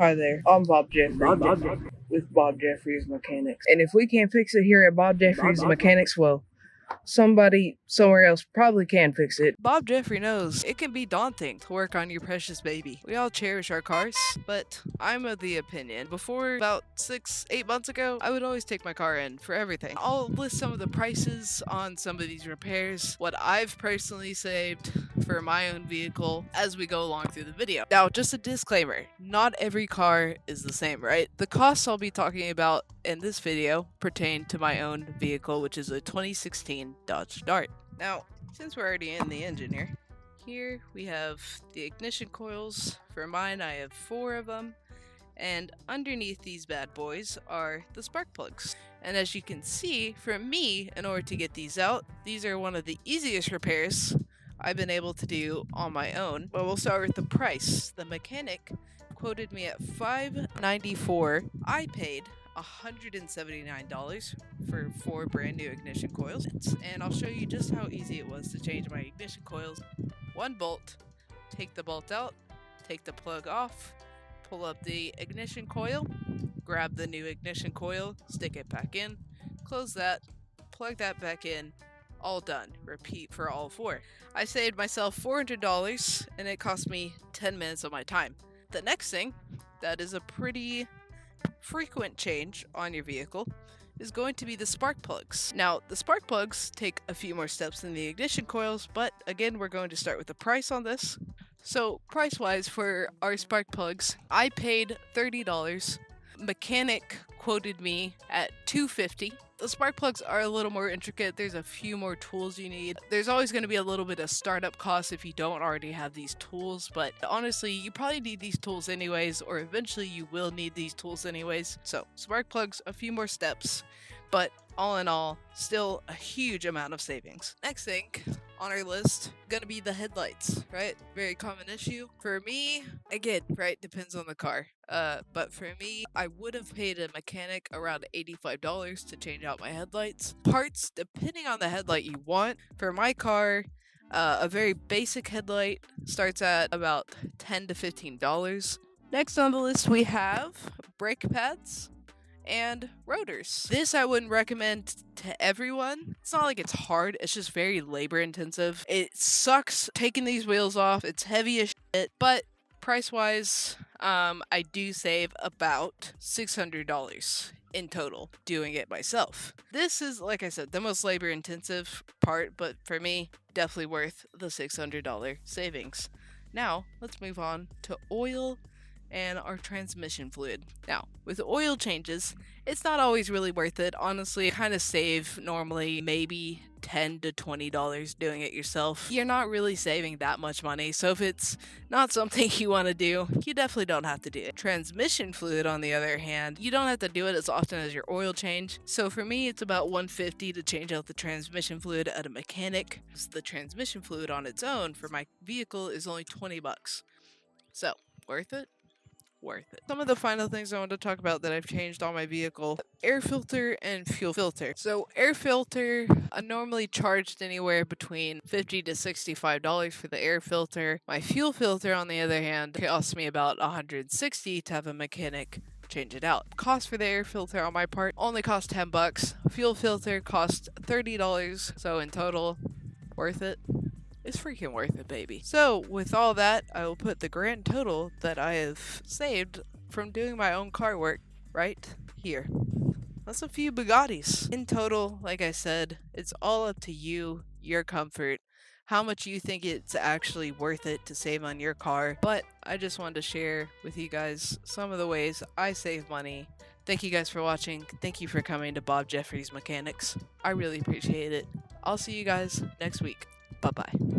Hi there, I'm Bob Jeffrey with Bob Jeffrey's Mechanics. And if we can't fix it here at Bob Jeffrey's Mechanics, well, somebody somewhere else probably can fix it. Bob Jeffrey knows it can be daunting to work on your precious baby. We all cherish our cars, but I'm of the opinion before about 6-8 months ago, I would always take my car in for everything. I'll list some of the prices on some of these repairs, what I've personally saved for my own vehicle as we go along through the video. Now, just a disclaimer, not every car is the same, right? The costs I'll be talking about in this video pertain to my own vehicle, which is a 2016 Dodge Dart. Now, since we're already in the engine here we have the ignition coils. For mine, I have 4 of them, and underneath these bad boys are the spark plugs. And as you can see, for me, in order to get these out, these are one of the easiest repairs I've been able to do on my own. But we'll start with the price. The mechanic quoted me at $594. I paid $179 for 4 brand new ignition coils, and I'll show you just how easy it was to change my ignition coils. 1 bolt, take the bolt out, take the plug off, pull up the ignition coil, grab the new ignition coil, stick it back in, close that, plug that back in, all done. Repeat for all 4. I saved myself $400 and it cost me 10 minutes of my time. The next thing that is a pretty frequent change on your vehicle is going to be the spark plugs. Now, the spark plugs take a few more steps than the ignition coils, but again, we're going to start with the price on this. So, price-wise for our spark plugs, I paid $30. Mechanic quoted me at $250. The spark plugs are a little more intricate. There's a few more tools you need. There's always going to be a little bit of startup costs if you don't already have these tools, but honestly, you probably need these tools anyways, or eventually you will need these tools anyways. So, spark plugs, a few more steps, but all in all, still a huge amount of savings. Next thing on our list, gonna be the headlights, right? Very common issue. For me, again, right, depends on the car. But for me, I would have paid a mechanic around $85 to change out my headlights. Parts, depending on the headlight you want. For my car, a very basic headlight starts at about $10 to $15. Next on the list, we have brake pads and rotors. This I wouldn't recommend to everyone. It's not like it's hard, it's just very labor intensive. It sucks taking these wheels off, it's heavy as shit, but price wise, I do save about $600 in total doing it myself. This is, like I said, the most labor intensive part, but for me, definitely worth the $600 savings. Now, let's move on to oil and our transmission fluid. Now, with oil changes, it's not always really worth it. Honestly, I kind of save normally maybe $10 to $20 doing it yourself. You're not really saving that much money, so if it's not something you want to do, you definitely don't have to do it. Transmission fluid, on the other hand, you don't have to do it as often as your oil change. So for me, it's about $150 to change out the transmission fluid at a mechanic. The transmission fluid on its own for my vehicle is only $20. So, worth it? Worth it. Some of the final things I want to talk about that I've changed on my vehicle: air filter and fuel filter. So air filter, I normally charged anywhere between $50 to $65 for the air filter. My fuel filter, on the other hand, cost me about $160 to have a mechanic change it out. Cost for the air filter on my part only cost $10. Fuel filter cost $30. So in total, worth it? It's freaking worth it, baby. So, with all that, I will put the grand total that I have saved from doing my own car work right here. That's a few Bugattis. In total, like I said, it's all up to you, your comfort, how much you think it's actually worth it to save on your car. But I just wanted to share with you guys some of the ways I save money. Thank you guys for watching. Thank you for coming to Bob Jeffrey's Mechanics. I really appreciate it. I'll see you guys next week. Bye-bye.